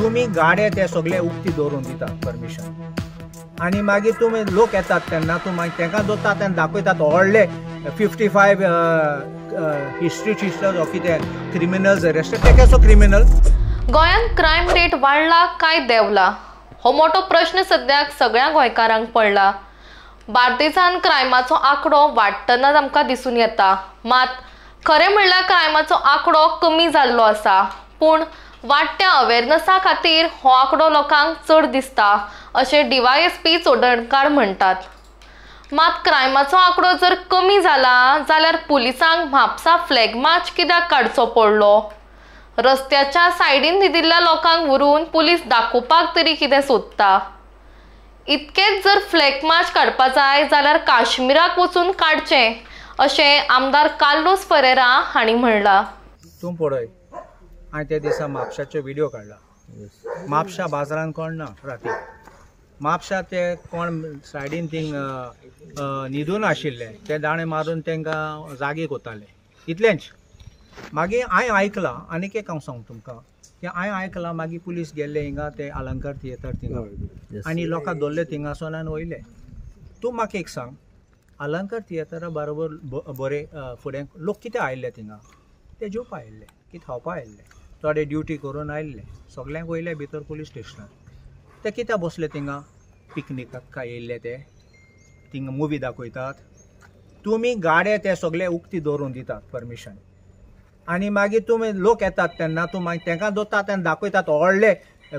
तुम्ही गाडे ते सगळे उक्ती दवरून दितात परमिशन आणि मागीर तुम्ही लोक येतात तेन्ना तूं मागीर तांकां दोतात आनी दाखयतात व्हडले 55 हिस्ट्री टिचर्स ऑफ कितें क्रिमिनल्स अरेस्टेड ते कसो क्रिमिनल. गोंयांत क्रायम रेट वाडला काय देंवला हो मोठो प्रश्न सद्याक सगळ्या गोंयकारांक पडला. बार्देजांत क्रायमाचो आंकडो वाडटनाच आमकां दिसून येता. मात खरें म्हणल्यार क्रायमाचो आंकडो कमी जाल्लो आसा, पूण वाडट्या अवेरनसा खातीर हो आंकडो लोकांक चड दिसता अशें DYSP चोडणकार म्हणटात. मात क्रायमाचो आंकडो जर कमी जाला जाल्यार पुलिसांक म्हापसा फ्लॅग मार्च कित्याक काडचो पडलो. रस्त्याच्या सायडीन न्हिदिल्ल्या लोकांक व्हरून पुलीस दाखोवपाक तरी कितें सोदता. इतकेच जर फ्लॅग मार्च काडपा जाय जाल्यार काश्मीराक वचून काडचें अशें आमदार कार्लोस फरेरा हांणी म्हणलां. तूं पळय हांवें त्या दिसा म्हापशाचो व्हिडिओ काडला. म्हापशा बाजारान कोण ना राती. म्हापशा ते कोण सायडीन थिंग न्हिदून आशिल्ले ते दाणे मारून तांकां जागे कोताले इतलेंच. मागीर हांवें आयकलां आनीक एक हांव सांगू तुमकां की हांवें आयकलां मागीर पुलीस गेल्ले हिंगा ते अलंकार थिएटर थिंगा आनी लोकां दवरले थिंगासून आनी वयले. तूं म्हाका एक सांग अलंकार थिएटरा बरोबर बरे फुडें लोक कितें आयिल्ले थिंगा ते जेवपा आयिल्ले कितें खावपा आयिल्ले थोडे ड्युटी करून आयिल्ले सगळ्यांक वयले भितर पुलीस स्टेशनार. ते कित्याक बसले थिंगा पिकनिकाक काय येयल्ले ते थिंगा मुवी दाखयतात. तुमी गाडे ते सगळे उक्ती दवरून दितात परमिशन आनी मागीर तुमी लोक येतात तेन्ना तूं मागीर तांकां दोतात आनी दाखयतात व्हडले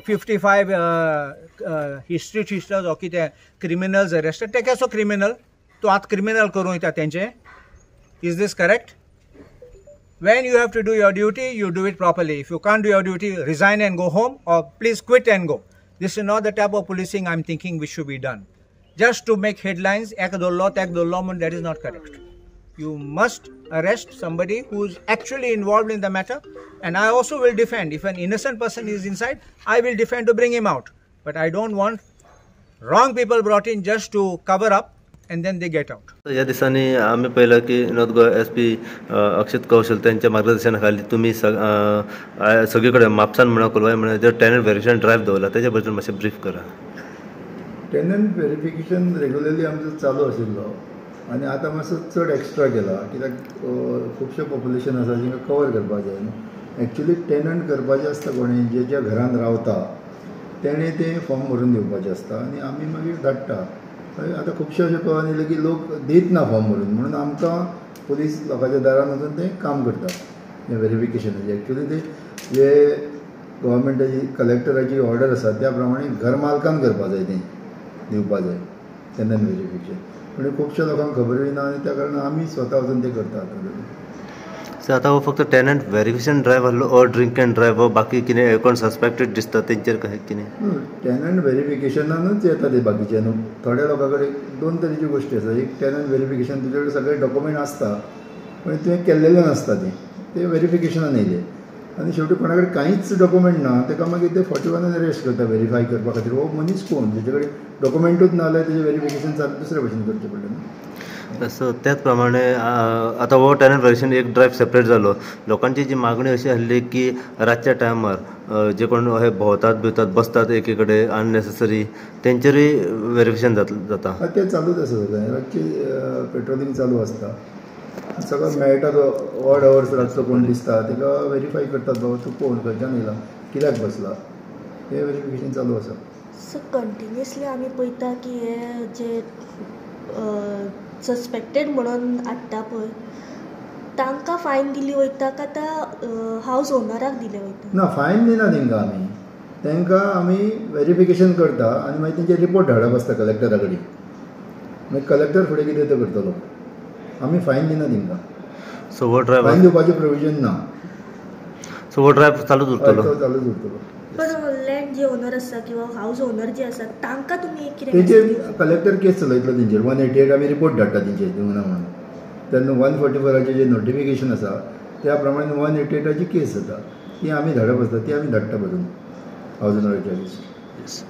55 हिस्ट्री टिचर्स ऑफ कितें क्रिमिनल्स अरेस्टेड ते कसो क्रिमिनल. तूं आतां क्रिमिनल करूं येता तेंचे. Is this correct? When you have to do your duty, you do it properly. If you can't do your duty, resign and go home or please quit and go. This is not the type of policing I'm thinking which should be done. Just to make headlines, ek dollo, that is not correct. You must arrest somebody who is actually involved in the matter. And I also will defend. If an innocent person is inside, I will defend to bring him out. But I don't want wrong people brought in just to cover up and then they get out. या दिसांनी आम्ही पाहिलं की north Goa SP अक्षत कौशल त्यांच्या मार्गदर्शनाखाली तुम्ही सगळीकडे म्हापसान म्हणा कोलवाय म्हणा जर टेनंट व्हेरिफिकेशन ड्रायव्ह दवरला त्याच्या बद्दल मातशें ब्रीफ करा. टेनंट व्हेरिफिकेशन रेग्युलरली आमचो चालू आशिल्लो आनी आतां मातसो चड एक्स्ट्रा केला कित्याक खुबशें पॉप्युलेशन आसा जिंका कवर करपाक जाय न्हू. एक्चुली टेनंट करपाचें आसता कोणी जे ज्या घरान रावता तेणें तें फॉर्म भरून दिवपाचें आसता आनी आमी मागीर धाडटा. आतां खुबशे अशें कळून येयलें की लोक दीत ना फॉर्म भरून म्हणून आमकां पुलीस लोकांच्या दारान वचून तें काम करता हें व्हेरिफिकेशनाचें. एक्चुली ते जे गव्हर्मेंटाची कलेक्टराची ऑर्डर आसा त्या प्रमाणे घर मालकान करपा जाय तें दिवपा जाय टेनंट व्हेरिफिकेशन. पूण खुबशे लोकांक खबरूय ना आनी त्या कारणान आमी स्वता वचून तें करतात. सो आतां हो फक्त टेनंट व्हेरिफिकेशन ड्रायव्ह आहलो ऑर ड्रिंक एंड ड्रायव्ह बाकी कितें कोण सस्पेक्टेड दिसता तेंचेर कशें कितें. टेनंट व्हेरिफिकेशनानूच येता ते बाकीचे न्हू. थोड्या लोकां कडेन दोन तरेच्यो गोश्टी आसा. एक टेनंट व्हेरिफिकेशन तुजे कडेन सगळे डॉक्युमेंट आसता पूण तुवें केल्लेलें नासता ते व्हेरिफिकेशनान येयले आनी शेवटी कोणा कडेन कांयच डॉक्युमेंट ना ताका मागीर ते 41 अरेस्ट करता व्हेरीफाय करपा खातीर. हो मनीस कोण जेचे कडेन डॉक्युमेंटूच ना जाल्यार तेजें व्हेरिफिकेशन दुसऱ्या भशेन करचें पडलें न्हू. सो त्याच प्रमाणे आता हो टेनंट व्हेरिफिकेशन एक ड्रायव्ह सेपरेट जालो. लोकांची जी मागणी अशी आसली की रातच्या टायमार जे कोण हे भोंवतात बिवतात बसतात एके कडेन अननेसेसरी तेंचेरूय व्हेरिफिकेशन जाता. तें चालूच आसा सगळें. रातची पेट्रोलिंग चालू आसता. सगळो मेळटा तो ऑड अवर्स रातचो कोण दिसता ताका व्हेरीफाय करतात बाबा तूं कोण खंयच्यान येयला कित्याक बसला हें व्हेरिफिकेशन चालू आसा. सो कंटिन्युअसली आमी पळयता की हे जे सस्पेक्टेड म्हणून हाडटा पळय तांकां फायन दिली वयता काय आतां हावज ओनराक दिले वयता. ना फायन दिना तांकां आमी व्हेरिफिकेशन करता आनी मागीर तेंचे रिपोर्ट धाडप आसता कलेक्टरा कडेन. मागीर कलेक्टर फुडें कितें तो करतलो. आमी फायन दिना तांकां. सो हो ड्रायव्ह फायन दिवपाचें प्रोविजन ना. सो हो ड्रायव्ह चालूच उरतलो. चालूच उरतलो. पण लँड जे ओनर आसा किंवा हावज ओनर जे आसा तांकां तुमी कितें तेजेर कलेक्टर केस चलयतलो तेंचेर 188 आमी रिपोर्ट धाडटा तेंचेर दिवना म्हणून. तेन्ना 144 जे नोटिफिकेशन आसा त्या प्रमाणे 188 केस जाता ती आमी धाडप आसता ती आमी धाडटा भरून हावज ओनराच्या केस.